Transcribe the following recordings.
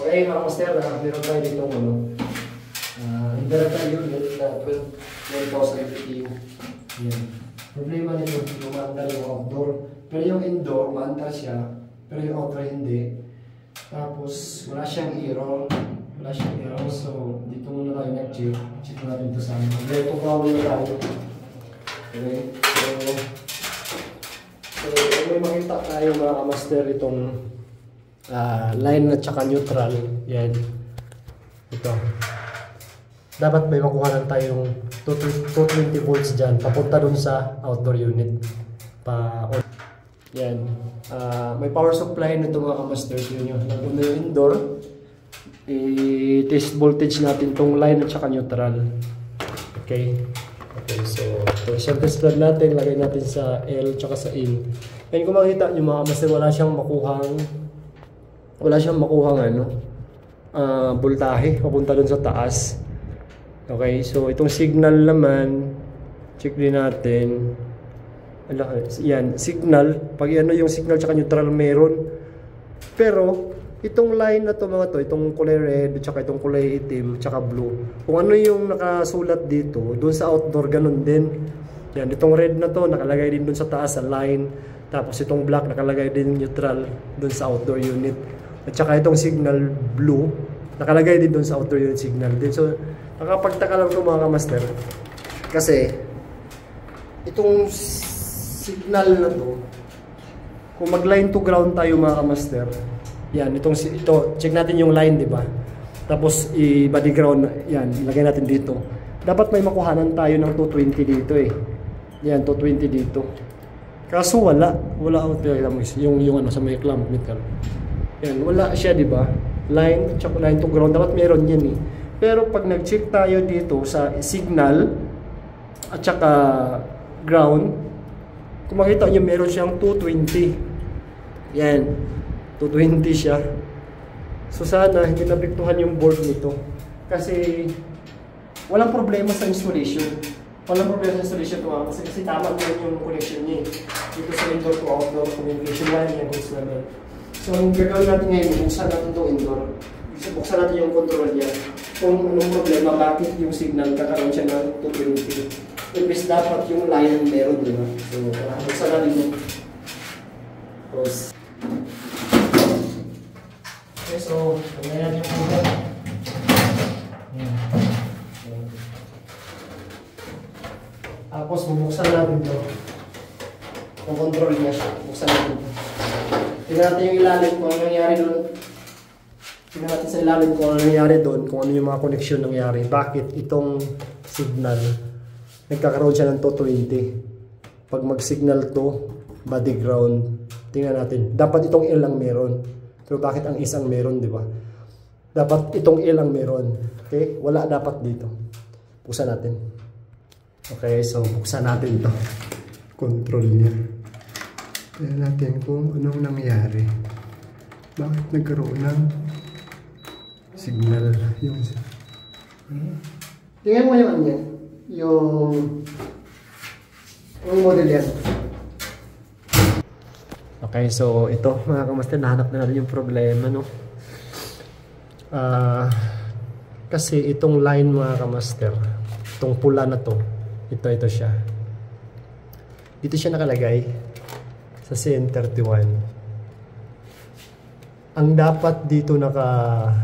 Okay, mga master, meron tayo dito inverter unit na 12,000 BTU. Yan. Problema nito, lumaandar yung outdoor. Pero yung indoor, maandar siya. Pero yung outdoor hindi. Tapos, wala siyang error. So, dito muna tayo nag-check. Check natin ito sa amin. Ito problem na tayo. Okay. So, may makita tayo mga master itong line at saka neutral. Yan. Ito. Dapat may makuha tayong 220 volts dyan. Papunta dun sa outdoor unit. Yan. May power supply nito mga kamasters. Yun yun. Naguna yung indoor. I-test voltage natin itong line at saka neutral. Okay. Okay. So, siyempre plug natin. Lagay natin sa L at saka sa in. Ngayon kung makita nyo mga kamasters, wala siyang makuhang voltahe papunta dun sa taas. Okay, so itong signal naman, check din natin. Yan, signal, pag yung signal tsaka neutral meron. Pero itong line na to mga to, itong kulay red tsaka itong kulay itim tsaka blue, kung ano yung nakasulat dito dun sa outdoor, ganun din. Yan, itong red na to nakalagay din dun sa taas sa line, tapos itong black nakalagay din neutral dun sa outdoor unit, at saka itong signal blue nakalagay din dun sa outdoor unit signal din. So nakapagtaka lang ito mga kamaster, kasi itong signal na to, kung mag line to ground tayo mga kamaster, yan, ito, check natin yung line, di ba? Tapos i-body ground, yan, ilagay natin dito. Dapat may makuhanan tayo ng 220 dito eh. Yan, 220 dito. Kaso wala yung sa may clamp meter. Yan, wala siya, di ba? Line, check line to ground, dapat meron yan eh. Pero pag nag-check tayo dito sa signal at saka ground, kung makita nyo meron siyang 220. Yan, 220 siya. So sana hindi nabiktuhan yung board nito, kasi walang problema sa installation. Kasi tama din yung connection niya dito sa indoor to outdoor communication line, yung goods level. So ang gagawin natin ngayon, buksan natin itong indoor. Buksan natin yung control niya. Kung anong problema, bakit yung signal kakaroon siya ng 220. Ibig dapat yung line meron, di ba? So, buksan natin yung cross. Okay, so, nangyayari yung control. Tapos, bubuksan natin ito. Kung control niya siya, buksan natin ito. Tingnan natin yung ilalim kung ano nangyari doon. Tingnan natin sa ilalim kung ano nangyari doon, kung ano yung mga connection nangyari. Bakit itong signal nagkakaroon siya ng 220? Pag mag-signal to, body ground, tingnan natin. Dapat itong L ang meron. Pero bakit ang isang meron, di ba? Dapat itong L ang meron. Okay? Wala dapat dito. Buksan natin. Okay, so buksan natin ito. Control niya. Tingnan natin kung anong nangyari. Bakit nagkaroon ng signal yung tingnan mo yung ano yan, yung model yan. Okay, so ito mga kamaster, nahanap na natin yung problema, no? Kasi itong line mga kamaster, itong pula na to, ito siya, dito siya nakalagay sa CN31. Ang dapat dito naka-connect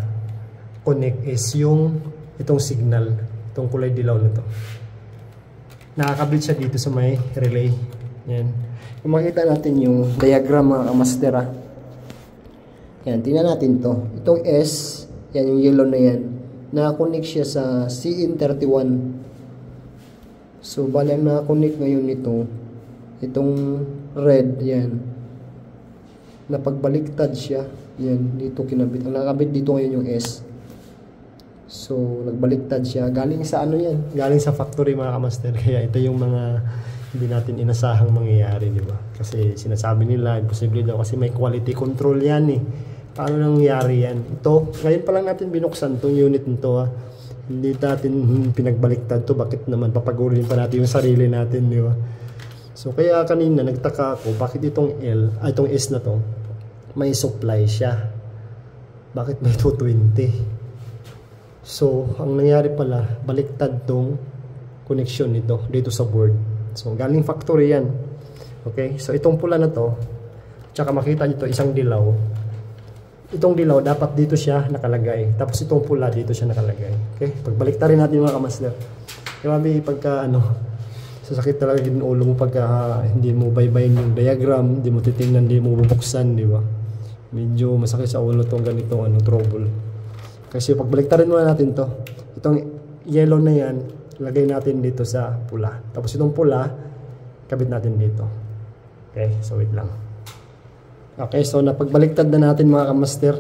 is yung itong signal, itong kulay dilaw na to. Nakakabit siya dito sa may relay. Yan. Kung makita natin yung diagram mga kamaster, yan, tingnan natin to. Itong S, yan yung yellow na yan, naka-connect siya sa CN31. So, bali ang naka-connect ngayon nito, itong red, yan, napagbaliktad siya. Yan, dito kinabit. Ang nakakabit dito ngayon yung S. So, nagbaliktad siya. Galing sa ano yan? Galing sa factory mga kamaster. Kaya ito yung mga hindi natin inasahang mangyayari, di ba? Kasi sinasabi nila, imposible daw kasi may quality control yan eh. Paano nangyayari yan? Ito, ngayon pa lang natin binuksan itong unit nito ha. Hindi natin pinagbaliktad to. Bakit naman papagurin pa natin yung sarili natin, di ba? So, kaya kanina nagtaka ako, bakit itong itong S na to, may supply siya. Bakit may 220? So, ang nangyari pala, baliktad tong connection nito dito sa board. So, galing factory yan. Okay? So, itong pula na to, tsaka makita nyo to, isang dilaw. Itong dilaw, dapat dito siya nakalagay. Tapos itong pula, dito siya nakalagay. Okay? Pagbaliktad rin natin mga kamaster. Grabe, pagka sasakit talaga yung ulo mo pagka hindi mo baybayin yung diagram, hindi mo titingnan, hindi mo bubuksan, di ba? Medyo masakit sa ulo tong ganitong trouble. Kasi pagbaliktarin muna natin to. Itong yellow na yan, lagay natin dito sa pula. Tapos itong pula, kabit natin dito. Okay, so wait lang. Okay, so napagbaliktad na natin mga kamaster.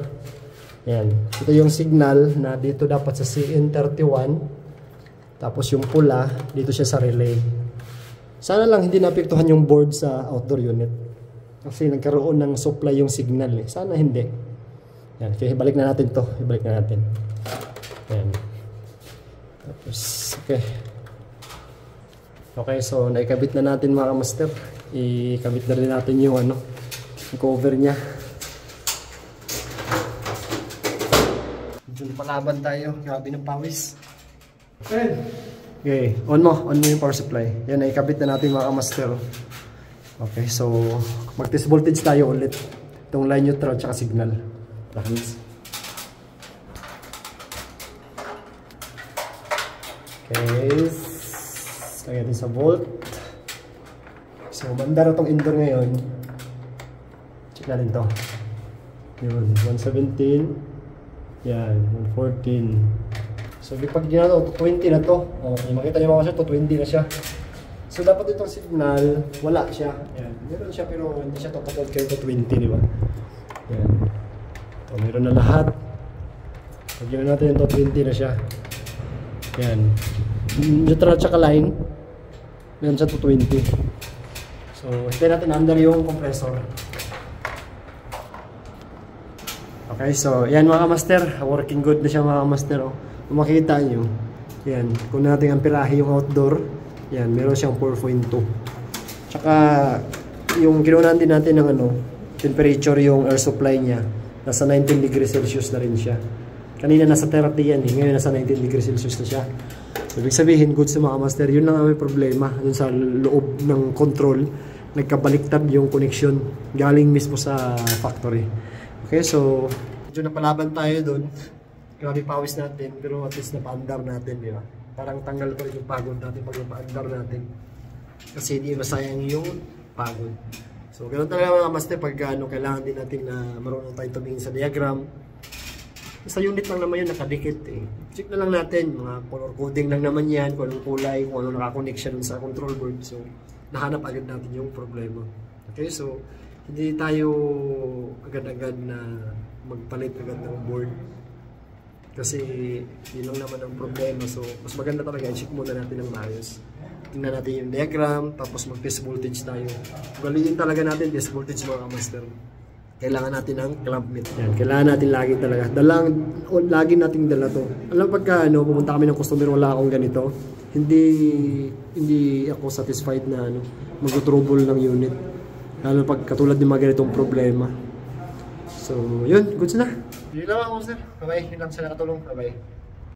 Yan. Ito yung signal na dito dapat sa CN31. Tapos yung pula, dito siya sa relay. Sana lang hindi naapektuhan yung board sa outdoor unit. Kasi nagkaroon ng supply yung signal eh. Sana hindi. Yan, okay, ibalik na natin to. Ibalik na natin. Yan. Tapos, okay. Okay, so naikabit na natin mga kamaster. Ikabit na rin natin yung yung cover niya. Medyo palaban tayo. Grabe ng pawis. Okay, on mo yung power supply. Yan, naikabit na natin mga kamaster. Okay, so mag-test voltage tayo ulit. Itong line neutral at signal. Okay, lagyan natin sa volt. So, mandar itong indoor ngayon. Check natin to. Yun, 117. Yan, 114. So, pag ginawa to, 20 na to. Okay, makita nyo mga siya, 220 na siya. So, dapat itong signal, wala siya. Yan, meron siya pero hindi siya totoo kayo 220, di ba? Yan. So, meron na lahat. Pag ginawa natin yung 220 na siya. Yan. Neutral tsaka line. Meron siya 220. So, hintay natin under yung compressor. Okay, so yan mga kamaster. Working good na siya mga kamaster. Oh. Kung makita nyo, yan. Kung natin amperahe yung outdoor, yan, meron siyang 4.2. Tsaka, yung kinunan din natin ng temperature yung air supply niya. Nasa 19 degrees Celsius na rin siya. Kanina nasa 30 yan eh. Ngayon nasa 19 degrees Celsius na siya. So, ibig sabihin, good sa mga master. Yun lang ang may problema. Yun sa loob ng control. Nagkabaliktad yung connection. Galing mismo sa factory. Okay, so, medyo napalaban tayo doon. Grabe pawis natin. Pero at least napaandar natin, di ba? Parang tanggal pa rin yung pagod natin pag napaandar natin. Kasi hindi masayang yung pagod. So, ganoon talaga mga master pag kailangan din natin na marunong tayo tumingin sa diagram. Sa unit lang naman yun, nakadikit eh. Check na lang natin, mga color coding lang naman yan, kung anong kulay, kung anong nakakonnection sa control board. So, nahanap agad natin yung problema. Okay, so, hindi tayo agad-agad na magpalit agad ng board. Kasi, yun lang naman ang problema. So, mas maganda talaga, i-check muna natin ng maayos. Tingnan natin yung diagram, tapos mag-test voltage tayo. Galiin talaga natin test voltage mga master. Kailangan natin ng clamp meet. Yan, kailangan natin lagi talaga. Lagi nating dala to. Alam pagka pumunta kami ng customer, wala akong ganito. Hindi ako satisfied na mag-trouble ng unit. Lalo pag katulad ng mga ganitong problema. So, yun, goods na. Yun lang ako, sir. Bye-bye. Yun lang sa nakatulong. Bye-bye.